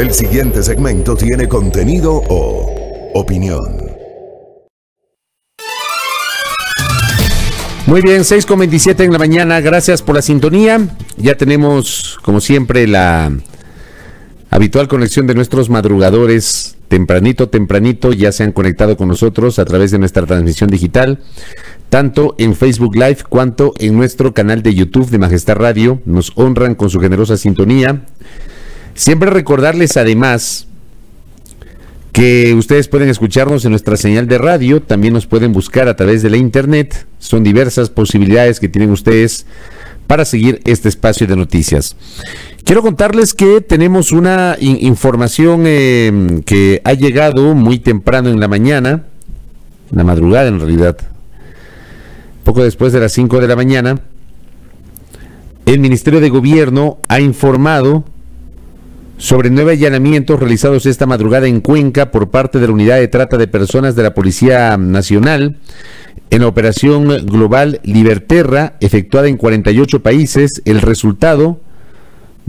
El siguiente segmento tiene contenido o opinión. Muy bien, 6:27 en la mañana, gracias por la sintonía. Ya tenemos, como siempre, la habitual conexión de nuestros madrugadores. Tempranito, ya se han conectado con nosotros a través de nuestra transmisión digital, tanto en Facebook Live cuanto en nuestro canal de YouTube de Majestad Radio. Nos honran con su generosa sintonía. Siempre recordarles además que ustedes pueden escucharnos en nuestra señal de radio, también nos pueden buscar a través de la internet. Son diversas posibilidades que tienen ustedes para seguir este espacio de noticias. Quiero contarles que tenemos una información que ha llegado muy temprano en la mañana, en la madrugada en realidad, poco después de las 5 de la mañana. El Ministerio de Gobierno ha informado sobre 9 allanamientos realizados esta madrugada en Cuenca por parte de la Unidad de Trata de Personas de la Policía Nacional en la operación global Liberterra, efectuada en 48 países. El resultado: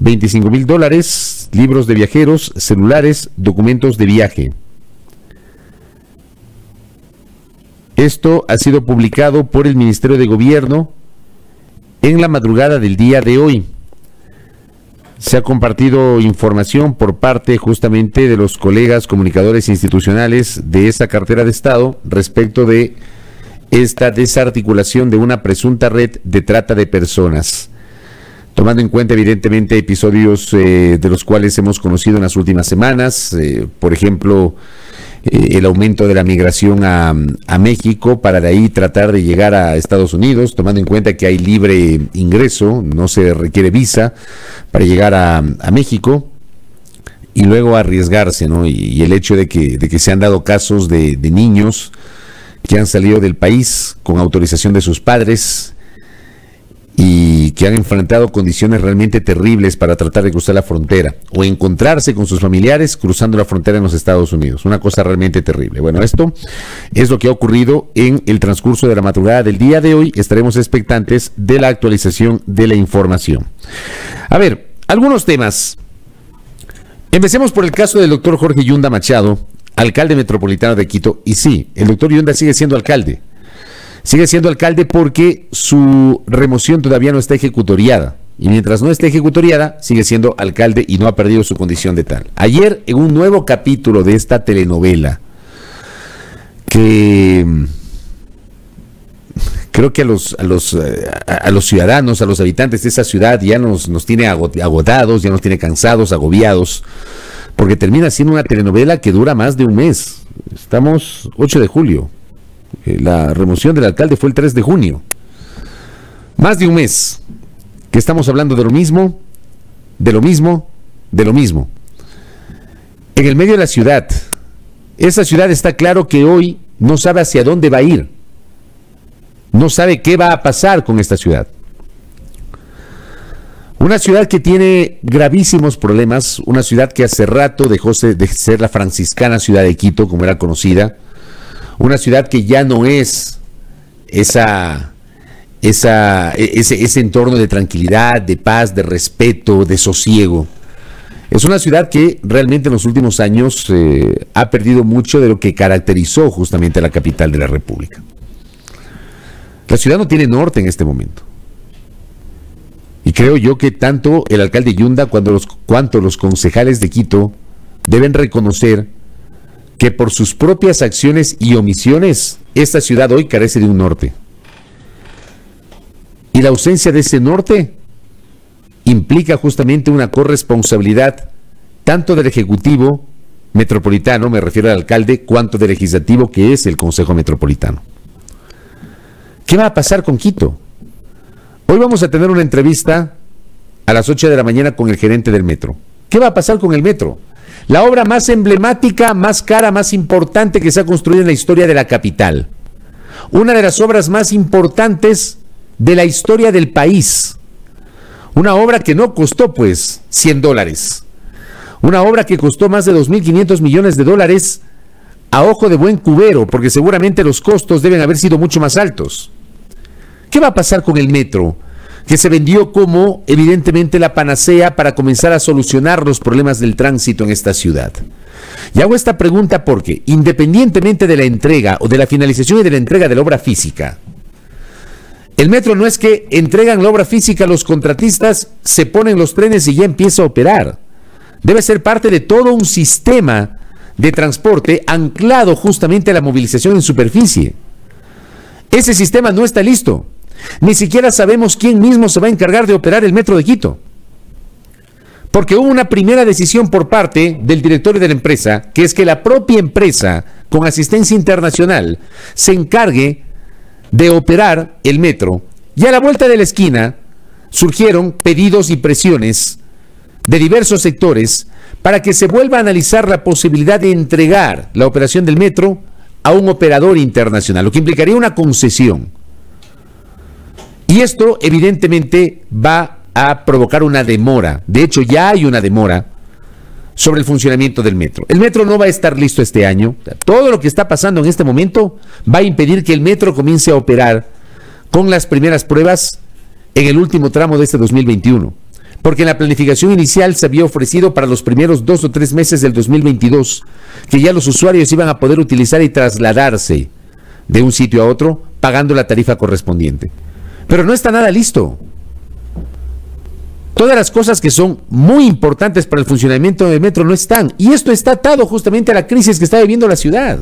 $25,000, libros de viajeros, celulares, documentos de viaje. Esto ha sido publicado por el Ministerio de Gobierno en la madrugada del día de hoy. Se ha compartido información por parte justamente de los colegas comunicadores institucionales de esta cartera de Estado respecto de esta desarticulación de una presunta red de trata de personas, tomando en cuenta evidentemente episodios de los cuales hemos conocido en las últimas semanas, por ejemplo, el aumento de la migración a México para de ahí tratar de llegar a Estados Unidos, tomando en cuenta que hay libre ingreso, no se requiere visa para llegar a México, y luego arriesgarse, ¿no? Y el hecho de que se han dado casos de niños que han salido del país con autorización de sus padres y que han enfrentado condiciones realmente terribles para tratar de cruzar la frontera o encontrarse con sus familiares cruzando la frontera en los Estados Unidos. Una cosa realmente terrible. Bueno, esto es lo que ha ocurrido en el transcurso de la madrugada del día de hoy. Estaremos expectantes de la actualización de la información. A ver, algunos temas. Empecemos por el caso del doctor Jorge Yunda Machado, alcalde metropolitano de Quito. Y sí, el doctor Yunda sigue siendo alcalde. Sigue siendo alcalde porque su remoción todavía no está ejecutoriada. Y mientras no esté ejecutoriada, sigue siendo alcalde y no ha perdido su condición de tal. Ayer, en un nuevo capítulo de esta telenovela, que creo que a los ciudadanos, a los habitantes de esa ciudad ya nos tiene agotados, ya nos tiene cansados, agobiados, porque termina siendo una telenovela que dura más de un mes. Estamos 8 de julio. La remoción del alcalde fue el 3 de junio. Más de un mes que estamos hablando de lo mismo, de lo mismo, de lo mismo. En el medio de la ciudad. Esa ciudad está claro que hoy no sabe hacia dónde va a ir. No sabe qué va a pasar con esta ciudad. Una ciudad que tiene gravísimos problemas, una ciudad que hace rato dejó de ser la franciscana ciudad de Quito, como era conocida. Una ciudad que ya no es ese entorno de tranquilidad, de paz, de respeto, de sosiego. Es una ciudad que realmente en los últimos años ha perdido mucho de lo que caracterizó justamente a la capital de la República. La ciudad no tiene norte en este momento. Y creo yo que tanto el alcalde Yunda cuanto los concejales de Quito deben reconocer que por sus propias acciones y omisiones, esta ciudad hoy carece de un norte. Y la ausencia de ese norte implica justamente una corresponsabilidad tanto del Ejecutivo Metropolitano, me refiero al alcalde, cuanto del Legislativo, que es el Consejo Metropolitano. ¿Qué va a pasar con Quito? Hoy vamos a tener una entrevista a las 8 de la mañana con el gerente del metro. ¿Qué va a pasar con el metro? La obra más emblemática, más cara, más importante que se ha construido en la historia de la capital. Una de las obras más importantes de la historia del país. Una obra que no costó, pues, $100. Una obra que costó más de 2.500 millones de dólares a ojo de buen cubero, porque seguramente los costos deben haber sido mucho más altos. ¿Qué va a pasar con el metro? que se vendió como evidentemente la panacea para comenzar a solucionar los problemas del tránsito en esta ciudad. Y hago esta pregunta porque, independientemente de la entrega o de la finalización y de la entrega de la obra física, el metro no es que entregan la obra física a los contratistas, se ponen los trenes y ya empieza a operar. Debe ser parte de todo un sistema de transporte anclado justamente a la movilización en superficie. Ese sistema no está listo. Ni siquiera sabemos quién mismo se va a encargar de operar el metro de Quito. Porque hubo una primera decisión por parte del directorio de la empresa, que es que la propia empresa, con asistencia internacional, se encargue de operar el metro. Y a la vuelta de la esquina surgieron pedidos y presiones de diversos sectores para que se vuelva a analizar la posibilidad de entregar la operación del metro a un operador internacional, lo que implicaría una concesión. Y esto evidentemente va a provocar una demora. De hecho, ya hay una demora sobre el funcionamiento del metro. El metro no va a estar listo este año. Todo lo que está pasando en este momento va a impedir que el metro comience a operar con las primeras pruebas en el último tramo de este 2021. Porque en la planificación inicial se había ofrecido para los primeros 2 o 3 meses del 2022 que ya los usuarios iban a poder utilizar y trasladarse de un sitio a otro pagando la tarifa correspondiente. Pero no está nada listo. Todas las cosas que son muy importantes para el funcionamiento del metro no están. Y esto está atado justamente a la crisis que está viviendo la ciudad.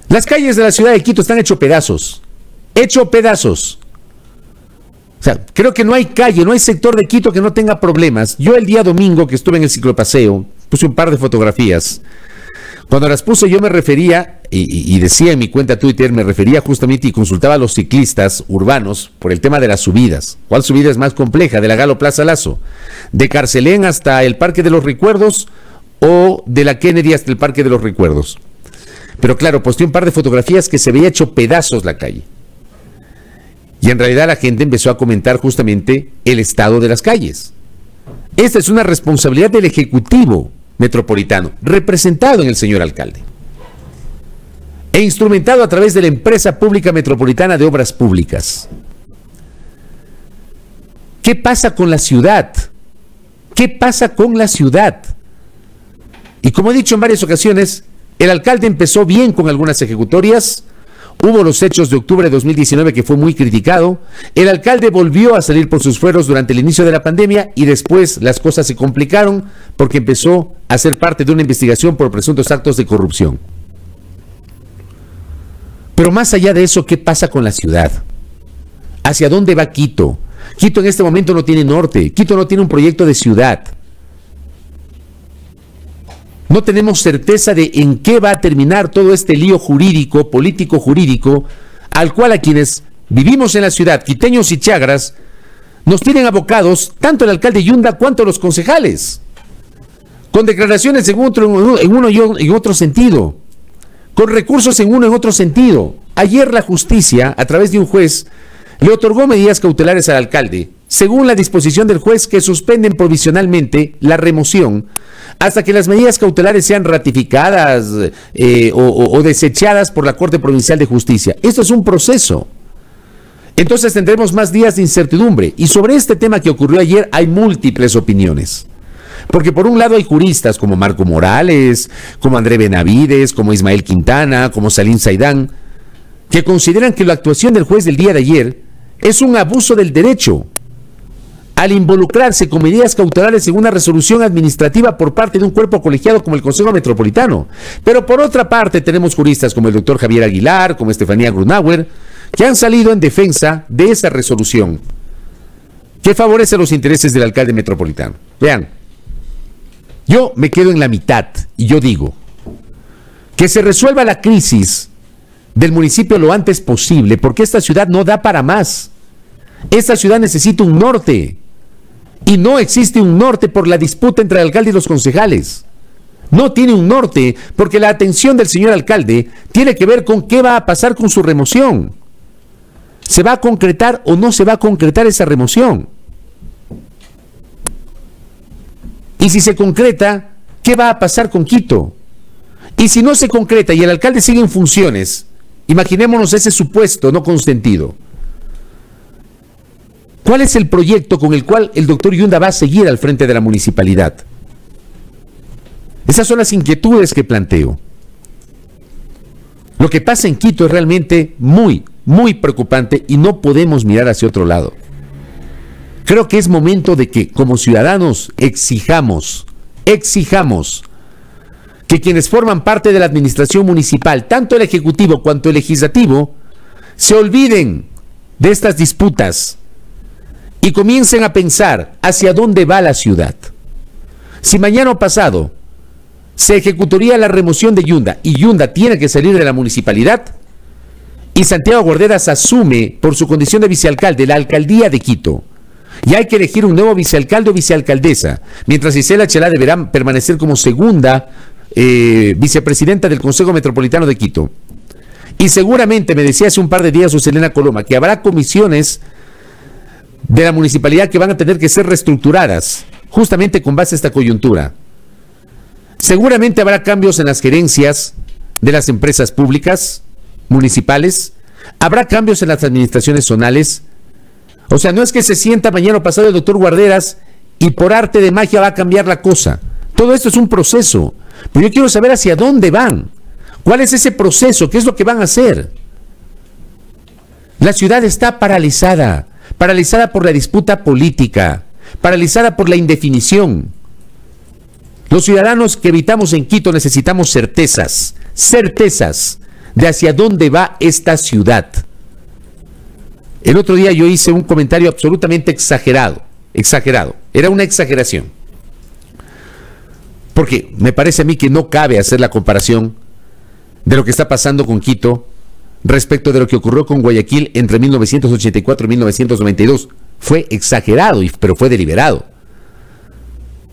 Las calles de la ciudad de Quito están hechos pedazos. Hechos pedazos. O sea, creo que no hay calle, no hay sector de Quito que no tenga problemas. Yo el día domingo que estuve en el ciclopaseo, puse un par de fotografías. Cuando las puse yo me refería, y decía en mi cuenta Twitter, me refería justamente y consultaba a los ciclistas urbanos por el tema de las subidas. ¿Cuál subida es más compleja? ¿De la Galo Plaza Lazo? ¿De Carcelén hasta el Parque de los Recuerdos o de la Kennedy hasta el Parque de los Recuerdos? Pero claro, posté un par de fotografías que se veía hecho pedazos la calle. Y en realidad la gente empezó a comentar justamente el estado de las calles. Esta es una responsabilidad del Ejecutivo Metropolitano, representado en el señor alcalde, e instrumentado a través de la Empresa Pública Metropolitana de Obras Públicas. ¿Qué pasa con la ciudad? ¿Qué pasa con la ciudad? Y como he dicho en varias ocasiones, el alcalde empezó bien con algunas ejecutorias. Hubo los hechos de octubre de 2019 que fue muy criticado. El alcalde volvió a salir por sus fueros durante el inicio de la pandemia y después las cosas se complicaron porque empezó a ser parte de una investigación por presuntos actos de corrupción. Pero más allá de eso, ¿qué pasa con la ciudad? ¿Hacia dónde va Quito? Quito en este momento no tiene norte. Quito no tiene un proyecto de ciudad. No tenemos certeza de en qué va a terminar todo este lío jurídico, político-jurídico, al cual a quienes vivimos en la ciudad, quiteños y chagras, nos tienen abocados tanto el alcalde Yunda cuanto los concejales, con declaraciones en uno y en otro sentido, con recursos en uno y en otro sentido. Ayer la justicia, a través de un juez, le otorgó medidas cautelares al alcalde, según la disposición del juez, que suspenden provisionalmente la remoción hasta que las medidas cautelares sean ratificadas o desechadas por la Corte Provincial de Justicia. Esto es un proceso. Entonces tendremos más días de incertidumbre. Y sobre este tema que ocurrió ayer hay múltiples opiniones. Porque por un lado hay juristas como Marco Morales, como André Benavides, como Ismael Quintana, como Salim Saidán, que consideran que la actuación del juez del día de ayer es un abuso del derecho al involucrarse con medidas cautelares en una resolución administrativa por parte de un cuerpo colegiado como el Consejo Metropolitano. Pero por otra parte tenemos juristas como el doctor Javier Aguilar, como Estefanía Grunauer, que han salido en defensa de esa resolución que favorece los intereses del alcalde metropolitano. Vean, yo me quedo en la mitad y yo digo que se resuelva la crisis del municipio lo antes posible, porque esta ciudad no da para más. Esta ciudad necesita un norte. Y no existe un norte por la disputa entre el alcalde y los concejales. No tiene un norte porque la atención del señor alcalde tiene que ver con qué va a pasar con su remoción. ¿Se va a concretar o no se va a concretar esa remoción? Y si se concreta, ¿qué va a pasar con Quito? Y si no se concreta y el alcalde sigue en funciones, imaginémonos ese supuesto no consentido. ¿Cuál es el proyecto con el cual el doctor Yunda va a seguir al frente de la municipalidad? Esas son las inquietudes que planteo. Lo que pasa en Quito es realmente muy, muy preocupante y no podemos mirar hacia otro lado. Creo que es momento de que como ciudadanos exijamos que quienes forman parte de la administración municipal, tanto el ejecutivo cuanto el legislativo, se olviden de estas disputas y comiencen a pensar hacia dónde va la ciudad. Si mañana o pasado se ejecutaría la remoción de Yunda y Yunda tiene que salir de la municipalidad y Santiago Guarderas asume por su condición de vicealcalde la alcaldía de Quito y hay que elegir un nuevo vicealcalde o vicealcaldesa, mientras Isela Chelá deberá permanecer como segunda vicepresidenta del Consejo Metropolitano de Quito. Y seguramente, me decía hace un par de días Selena Coloma, que habrá comisiones de la municipalidad que van a tener que ser reestructuradas, justamente con base a esta coyuntura. Seguramente habrá cambios en las gerencias de las empresas públicas, municipales, habrá cambios en las administraciones zonales. O sea, no es que se sienta mañana o pasado el doctor Guarderas y por arte de magia va a cambiar la cosa. Todo esto es un proceso, pero yo quiero saber hacia dónde van. ¿Cuál es ese proceso? ¿Qué es lo que van a hacer? La ciudad está paralizada por la disputa política, paralizada por la indefinición. Los ciudadanos que habitamos en Quito necesitamos certezas de hacia dónde va esta ciudad. El otro día yo hice un comentario absolutamente exagerado, era una exageración. Porque me parece a mí que no cabe hacer la comparación de lo que está pasando con Quito respecto de lo que ocurrió con Guayaquil entre 1984 y 1992. Fue exagerado, pero fue deliberado.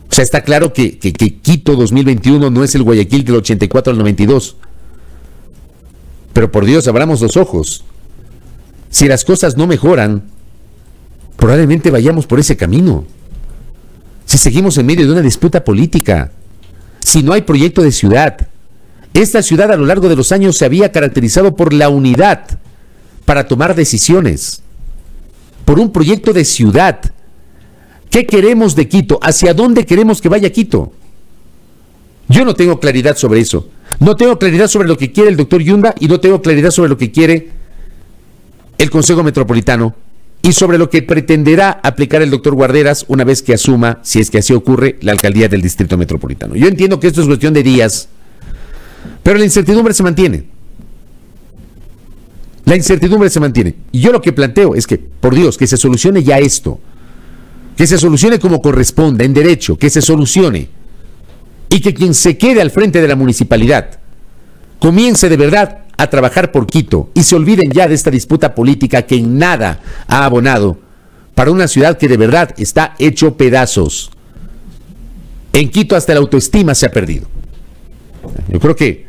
O sea, está claro que Quito 2021 no es el Guayaquil del 84 al 92. Pero por Dios, abramos los ojos. Si las cosas no mejoran, probablemente vayamos por ese camino. Si seguimos en medio de una disputa política, si no hay proyecto de ciudad. Esta ciudad a lo largo de los años se había caracterizado por la unidad para tomar decisiones, por un proyecto de ciudad. ¿Qué queremos de Quito? ¿Hacia dónde queremos que vaya Quito? Yo no tengo claridad sobre eso. No tengo claridad sobre lo que quiere el doctor Yunda y no tengo claridad sobre lo que quiere el Consejo Metropolitano y sobre lo que pretenderá aplicar el doctor Guarderas una vez que asuma, si es que así ocurre, la alcaldía del Distrito Metropolitano. Yo entiendo que esto es cuestión de días, pero la incertidumbre se mantiene. La incertidumbre se mantiene. Y yo lo que planteo es que, por Dios, que se solucione ya esto. Que se solucione como corresponda, en derecho, que se solucione. Y que quien se quede al frente de la municipalidad comience de verdad a trabajar por Quito y se olviden ya de esta disputa política que en nada ha abonado para una ciudad que de verdad está hecho pedazos. En Quito hasta la autoestima se ha perdido. Yo creo que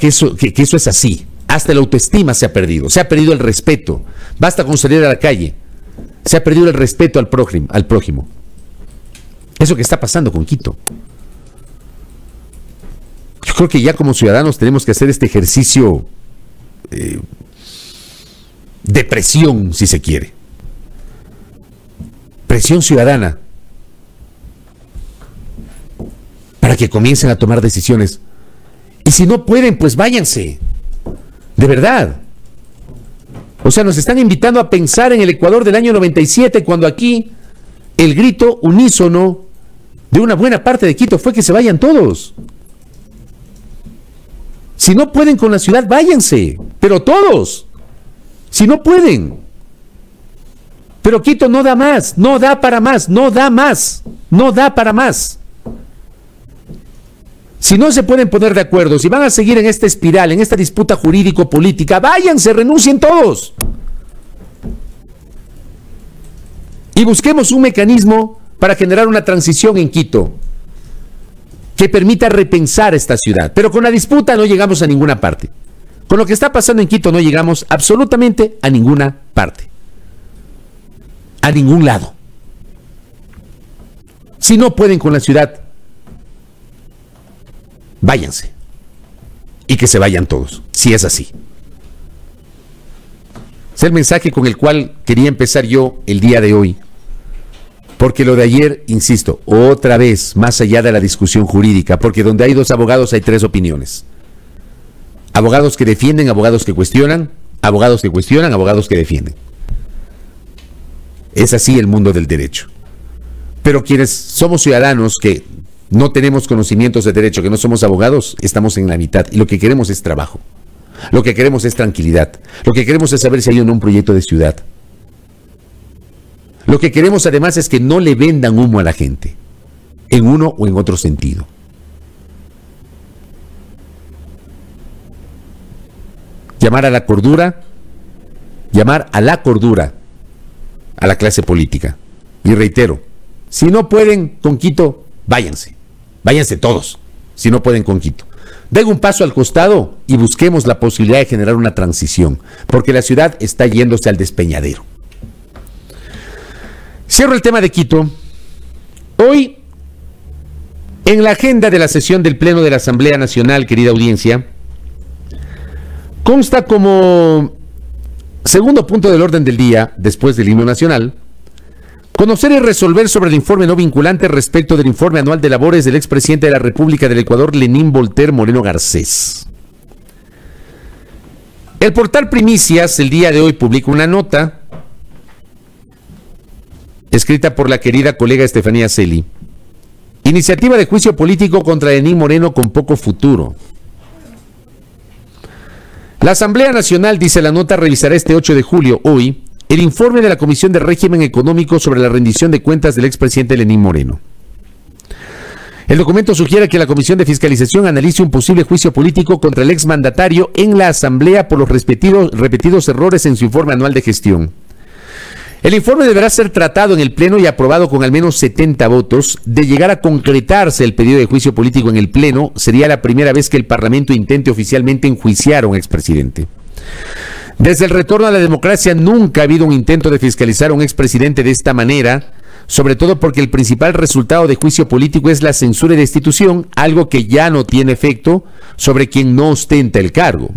eso es así. Hasta la autoestima se ha perdido el respeto. Basta con salir a la calle. Se ha perdido el respeto al prójimo. Eso que está pasando con Quito. Yo creo que ya como ciudadanos tenemos que hacer este ejercicio de presión, si se quiere. Presión ciudadana. Para que comiencen a tomar decisiones. Y si no pueden, pues váyanse. De verdad. O sea, nos están invitando a pensar en el Ecuador del año 97, cuando aquí el grito unísono de una buena parte de Quito fue que se vayan todos. Si no pueden con la ciudad, váyanse. Pero todos. Si no pueden. Pero Quito no da más. No da para más. No da más. No da para más. Si no se pueden poner de acuerdo, si van a seguir en esta espiral, en esta disputa jurídico-política, váyanse, renuncien todos. Y busquemos un mecanismo para generar una transición en Quito que permita repensar esta ciudad. Pero con la disputa no llegamos a ninguna parte. Con lo que está pasando en Quito no llegamos absolutamente a ninguna parte. A ningún lado. Si no pueden con la ciudad, váyanse. Y que se vayan todos, si es así. Es el mensaje con el cual quería empezar yo el día de hoy. Porque lo de ayer, insisto, otra vez, más allá de la discusión jurídica, porque donde hay dos abogados hay tres opiniones. Abogados que defienden, abogados que cuestionan, abogados que cuestionan, abogados que defienden. Es así el mundo del derecho. Pero quienes somos ciudadanos que no tenemos conocimientos de derecho, que no somos abogados, estamos en la mitad. Y lo que queremos es trabajo. Lo que queremos es tranquilidad. Lo que queremos es saber si hay o no un proyecto de ciudad. Lo que queremos además es que no le vendan humo a la gente, en uno o en otro sentido. Llamar a la cordura a la clase política. Y reitero, si no pueden con Quito, váyanse todos, si no pueden con Quito. Den un paso al costado y busquemos la posibilidad de generar una transición, porque la ciudad está yéndose al despeñadero. Cierro el tema de Quito. Hoy, en la agenda de la sesión del Pleno de la Asamblea Nacional, querida audiencia, consta como segundo punto del orden del día, después del himno nacional, conocer y resolver sobre el informe no vinculante respecto del informe anual de labores del expresidente de la República del Ecuador, Lenín Voltaire Moreno Garcés. El portal Primicias el día de hoy publica una nota escrita por la querida colega Estefanía Celi. Iniciativa de juicio político contra Lenín Moreno con poco futuro. La Asamblea Nacional, dice la nota, revisará este 8 de julio, hoy, el informe de la Comisión de Régimen Económico sobre la rendición de cuentas del expresidente Lenín Moreno. El documento sugiere que la Comisión de Fiscalización analice un posible juicio político contra el exmandatario en la Asamblea por los repetidos errores en su informe anual de gestión. El informe deberá ser tratado en el Pleno y aprobado con al menos 70 votos. De llegar a concretarse el pedido de juicio político en el Pleno, sería la primera vez que el Parlamento intente oficialmente enjuiciar a un expresidente. Desde el retorno a la democracia nunca ha habido un intento de fiscalizar a un expresidente de esta manera, sobre todo porque el principal resultado de juicio político es la censura y destitución, algo que ya no tiene efecto sobre quien no ostenta el cargo.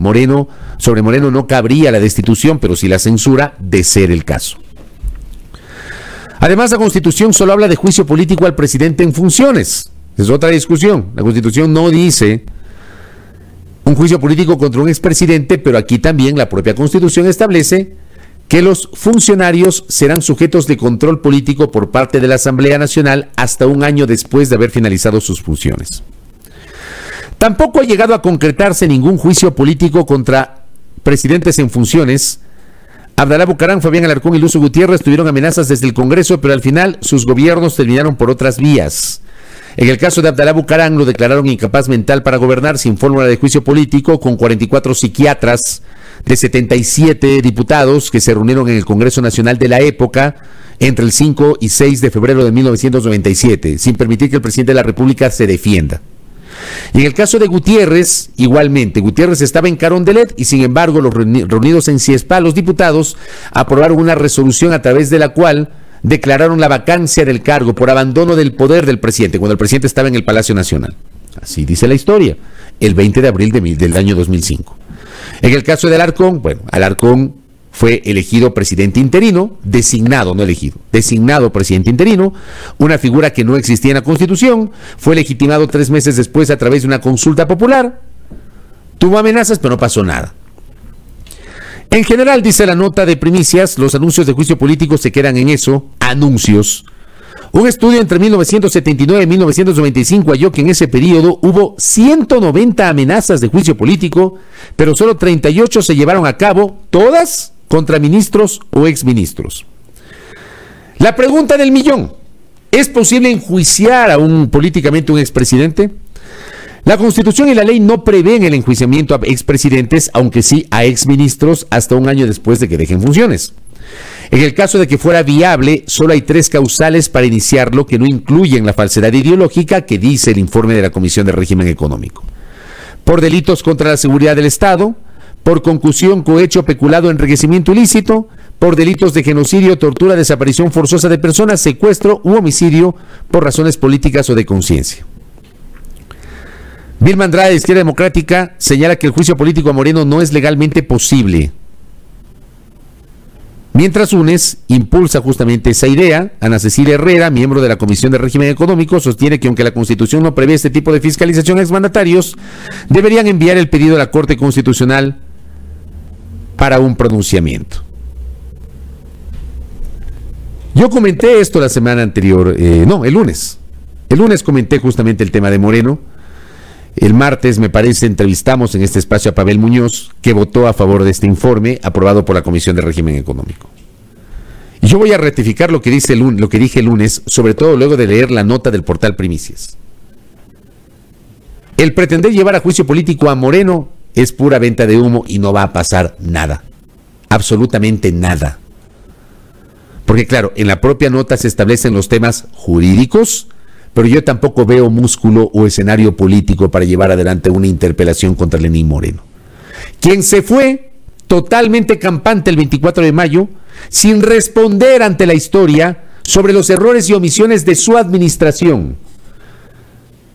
Sobre Moreno no cabría la destitución, pero sí la censura, de ser el caso. Además, la Constitución solo habla de juicio político al presidente en funciones. Es otra discusión. La Constitución no dice un juicio político contra un expresidente, pero aquí también la propia Constitución establece que los funcionarios serán sujetos de control político por parte de la Asamblea Nacional hasta un año después de haber finalizado sus funciones. Tampoco ha llegado a concretarse ningún juicio político contra presidentes en funciones. Abdalá Bucaram, Fabián Alarcón y Lucio Gutiérrez tuvieron amenazas desde el Congreso, pero al final sus gobiernos terminaron por otras vías. En el caso de Abdalá Bucaram lo declararon incapaz mental para gobernar sin fórmula de juicio político, con 44 psiquiatras de 77 diputados que se reunieron en el Congreso Nacional de la época entre el 5 y 6 de febrero de 1997, sin permitir que el presidente de la República se defienda. Y en el caso de Gutiérrez, igualmente, Gutiérrez estaba en Carondelet y sin embargo los reunidos en Ciespa, los diputados aprobaron una resolución a través de la cual declararon la vacancia del cargo por abandono del poder del presidente, cuando el presidente estaba en el Palacio Nacional. Así dice la historia, el 20 de abril del año 2005. En el caso de Alarcón, bueno, Alarcón fue elegido presidente interino, designado, no elegido, designado presidente interino, una figura que no existía en la Constitución, fue legitimado 3 meses después a través de una consulta popular, tuvo amenazas, pero no pasó nada. En general, dice la nota de Primicias, los anuncios de juicio político se quedan en eso, anuncios. Un estudio entre 1979 y 1995 halló que en ese periodo hubo 190 amenazas de juicio político, pero solo 38 se llevaron a cabo, todas contra ministros o exministros. La pregunta del millón: ¿es posible enjuiciar políticamente a un expresidente? La Constitución y la ley no prevén el enjuiciamiento a expresidentes, aunque sí a exministros hasta un año después de que dejen funciones. En el caso de que fuera viable, solo hay 3 causales para iniciarlo que no incluyen la falsedad ideológica que dice el informe de la Comisión de Régimen Económico. Por delitos contra la seguridad del Estado, por concusión, cohecho, peculado, enriquecimiento ilícito, por delitos de genocidio, tortura, desaparición forzosa de personas, secuestro u homicidio por razones políticas o de conciencia. Vilma Andrade, de Izquierda Democrática, señala que el juicio político a Moreno no es legalmente posible. Mientras UNES impulsa justamente esa idea, Ana Cecilia Herrera, miembro de la Comisión de Régimen Económico, sostiene que aunque la Constitución no prevé este tipo de fiscalización a exmandatarios, deberían enviar el pedido a la Corte Constitucional para un pronunciamiento. Yo comenté esto la semana anterior, el lunes. El lunes comenté justamente el tema de Moreno. El martes, me parece, entrevistamos en este espacio a Pavel Muñoz, que votó a favor de este informe aprobado por la Comisión de Régimen Económico. Y yo voy a rectificar lo que dije el lunes, sobre todo luego de leer la nota del portal Primicias. El pretender llevar a juicio político a Moreno es pura venta de humo y no va a pasar nada. Absolutamente nada. Porque claro, en la propia nota se establecen los temas jurídicos, pero yo tampoco veo músculo o escenario político para llevar adelante una interpelación contra Lenín Moreno, quien se fue totalmente campante el 24 de mayo sin responder ante la historia sobre los errores y omisiones de su administración.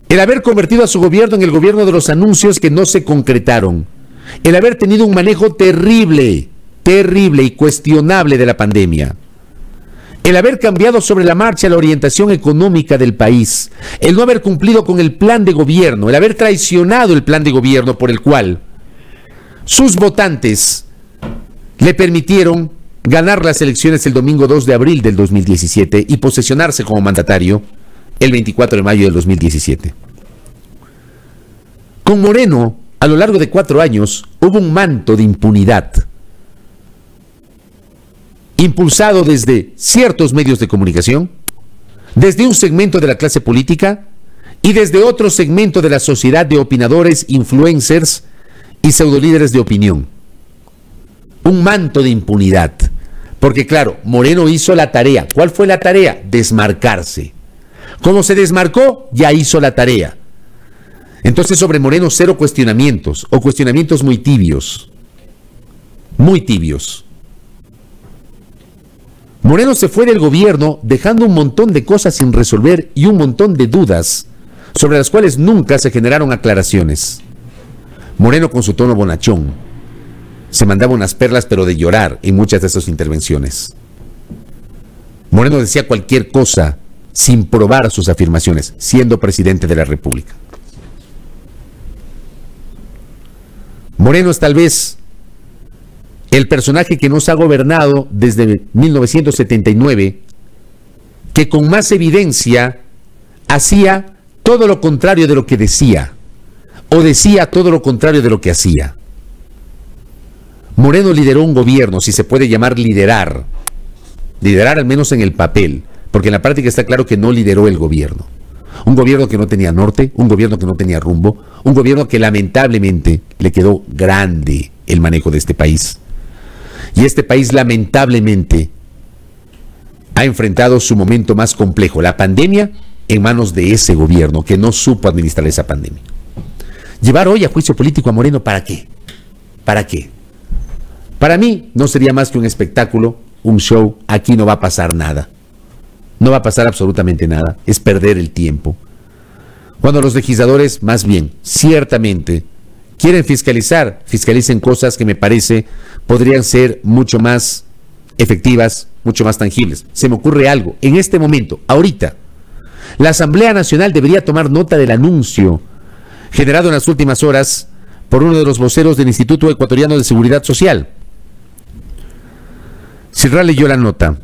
El haber convertido a su gobierno en el gobierno de los anuncios que no se concretaron. El haber tenido un manejo terrible y cuestionable de la pandemia. El haber cambiado sobre la marcha la orientación económica del país, el no haber cumplido con el plan de gobierno, el haber traicionado el plan de gobierno por el cual sus votantes le permitieron ganar las elecciones el domingo 2 de abril del 2017 y posesionarse como mandatario el 24 de mayo del 2017. Con Moreno, a lo largo de 4 años, hubo un manto de impunidad impulsado desde ciertos medios de comunicación, desde un segmento de la clase política y desde otro segmento de la sociedad de opinadores, influencers y pseudolíderes de opinión. Un manto de impunidad. Porque claro, Moreno hizo la tarea. ¿Cuál fue la tarea? Desmarcarse. Como se desmarcó, ya hizo la tarea. Entonces sobre Moreno 0 cuestionamientos, o cuestionamientos muy tibios. Muy tibios. Moreno se fue del gobierno dejando un montón de cosas sin resolver y un montón de dudas sobre las cuales nunca se generaron aclaraciones. Moreno, con su tono bonachón, se mandaba unas perlas pero de llorar en muchas de sus intervenciones. Moreno decía cualquier cosa sin probar sus afirmaciones, siendo presidente de la República. Moreno es tal vez el personaje que nos ha gobernado desde 1979, que con más evidencia hacía todo lo contrario de lo que decía, o decía todo lo contrario de lo que hacía. Moreno lideró un gobierno, si se puede llamar liderar al menos en el papel, porque en la práctica está claro que no lideró el gobierno. Un gobierno que no tenía norte, un gobierno que no tenía rumbo, un gobierno que lamentablemente le quedó grande el manejo de este país. Y este país lamentablemente ha enfrentado su momento más complejo, la pandemia, en manos de ese gobierno que no supo administrar esa pandemia. Llevar hoy a juicio político a Moreno, ¿para qué? ¿Para qué? Para mí no sería más que un espectáculo, un show. Aquí no va a pasar nada. No va a pasar absolutamente nada. Es perder el tiempo. Cuando los legisladores, más bien, ciertamente, quieren fiscalizar, fiscalicen cosas que me parece podrían ser mucho más efectivas, mucho más tangibles. Se me ocurre algo. En este momento, ahorita, la Asamblea Nacional debería tomar nota del anuncio generado en las últimas horas por uno de los voceros del Instituto Ecuatoriano de Seguridad Social. Sirra leyó la nota,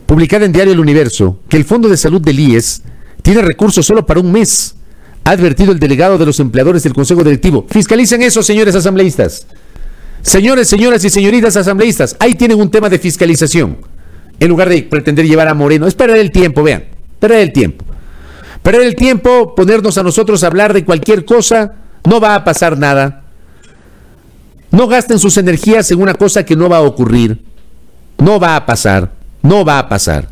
publicada en Diario El Universo, que el Fondo de Salud del IES tiene recursos solo para un mes. Ha advertido el delegado de los empleadores del Consejo Directivo. Fiscalicen eso, señores asambleístas. Señores, señoras y señoritas asambleístas, ahí tienen un tema de fiscalización. En lugar de pretender llevar a Moreno, es perder el tiempo, vean, perder el tiempo. Perder el tiempo, ponernos a nosotros a hablar de cualquier cosa, no va a pasar nada. No gasten sus energías en una cosa que no va a ocurrir. No va a pasar, no va a pasar.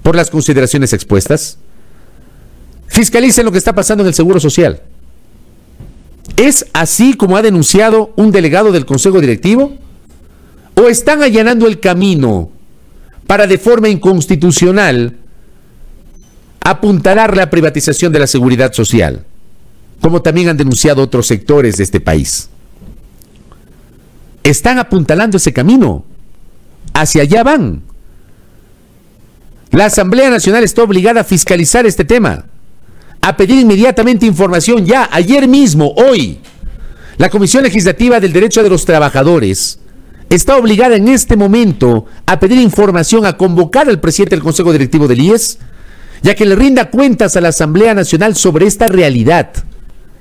Por las consideraciones expuestas, fiscalicen lo que está pasando en el Seguro Social. ¿Es así como ha denunciado un delegado del Consejo Directivo? ¿O están allanando el camino para de forma inconstitucional apuntalar la privatización de la seguridad social, como también han denunciado otros sectores de este país? Están apuntalando ese camino. Hacia allá van. La Asamblea Nacional está obligada a fiscalizar este tema, a pedir inmediatamente información ya, ayer mismo, hoy. La Comisión Legislativa del Derecho de los Trabajadores está obligada en este momento a pedir información, a convocar al presidente del Consejo Directivo del IES, ya que le rinda cuentas a la Asamblea Nacional sobre esta realidad.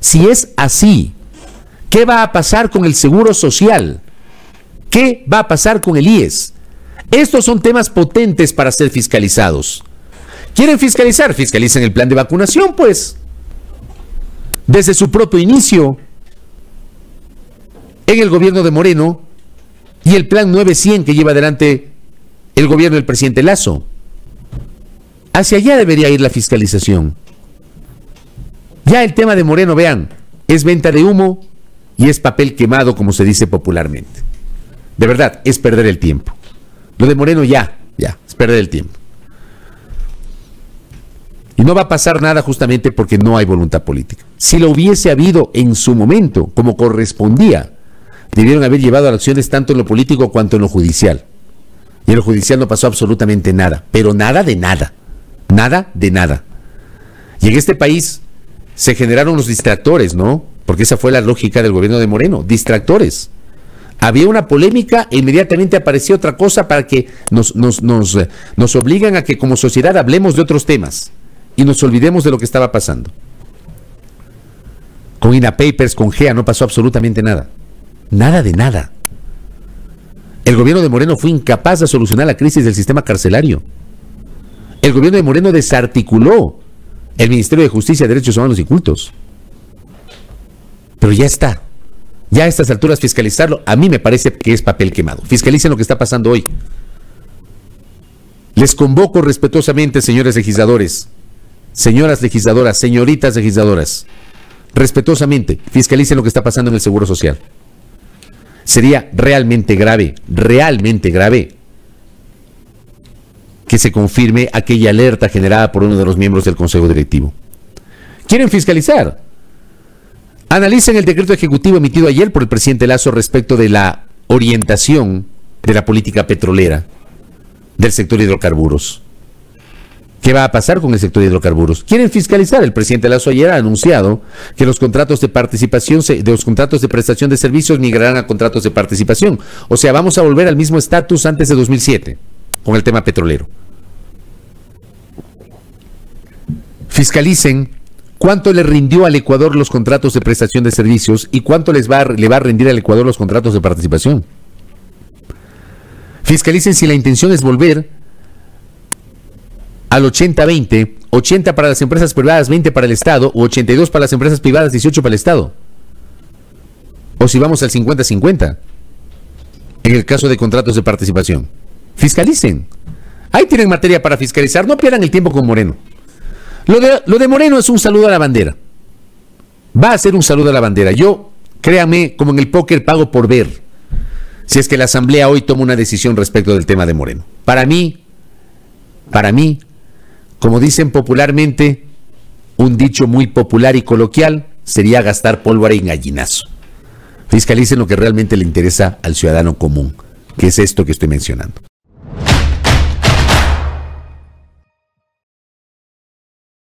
Si es así, ¿qué va a pasar con el Seguro Social? ¿Qué va a pasar con el IES? Estos son temas potentes para ser fiscalizados. ¿Quieren fiscalizar? Fiscalicen el plan de vacunación, pues. Desde su propio inicio, en el gobierno de Moreno, y el plan 900 que lleva adelante el gobierno del presidente Lasso. Hacia allá debería ir la fiscalización. Ya el tema de Moreno, vean, es venta de humo y es papel quemado, como se dice popularmente. De verdad, es perder el tiempo. Lo de Moreno ya, es perder el tiempo. Y no va a pasar nada justamente porque no hay voluntad política. Si lo hubiese habido en su momento, como correspondía, debieron haber llevado a acciones tanto en lo político cuanto en lo judicial. Y en lo judicial no pasó absolutamente nada, pero nada de nada. Nada de nada. Y en este país se generaron los distractores, ¿no? Porque esa fue la lógica del gobierno de Moreno, distractores. Había una polémica e inmediatamente apareció otra cosa para que nos obligan a que como sociedad hablemos de otros temas y nos olvidemos de lo que estaba pasando. Con INA Papers, con GEA, no pasó absolutamente nada. Nada de nada. El gobierno de Moreno fue incapaz de solucionar la crisis del sistema carcelario. El gobierno de Moreno desarticuló el Ministerio de Justicia, Derechos Humanos y Cultos. Pero ya está. Ya a estas alturas fiscalizarlo, a mí me parece que es papel quemado. Fiscalicen lo que está pasando hoy. Les convoco respetuosamente, señores legisladores, señoras legisladoras, señoritas legisladoras, respetuosamente, fiscalicen lo que está pasando en el Seguro Social. Sería realmente grave que se confirme aquella alerta generada por uno de los miembros del Consejo Directivo. ¿Quieren fiscalizar? Analicen el decreto ejecutivo emitido ayer por el presidente Lasso respecto de la orientación de la política petrolera del sector hidrocarburos. ¿Qué va a pasar con el sector de hidrocarburos? ¿Quieren fiscalizar? El presidente Lasso ayer ha anunciado que los contratos de participación, de los contratos de prestación de servicios migrarán a contratos de participación. O sea, vamos a volver al mismo estatus antes de 2007 con el tema petrolero. Fiscalicen cuánto le rindió al Ecuador los contratos de prestación de servicios y cuánto le va a rendir al Ecuador los contratos de participación. Fiscalicen si la intención es volver al 80-20, 80 para las empresas privadas, 20 para el Estado, o 82 para las empresas privadas, 18 para el Estado. O si vamos al 50-50, en el caso de contratos de participación. Fiscalicen. Ahí tienen materia para fiscalizar, no pierdan el tiempo con Moreno. Lo de Moreno es un saludo a la bandera. Va a ser un saludo a la bandera. Yo, créanme, como en el póker, pago por ver si es que la Asamblea hoy toma una decisión respecto del tema de Moreno. Para mí, como dicen popularmente, un dicho muy popular y coloquial sería gastar pólvora en gallinazo. Fiscalicen lo que realmente le interesa al ciudadano común, que es esto que estoy mencionando.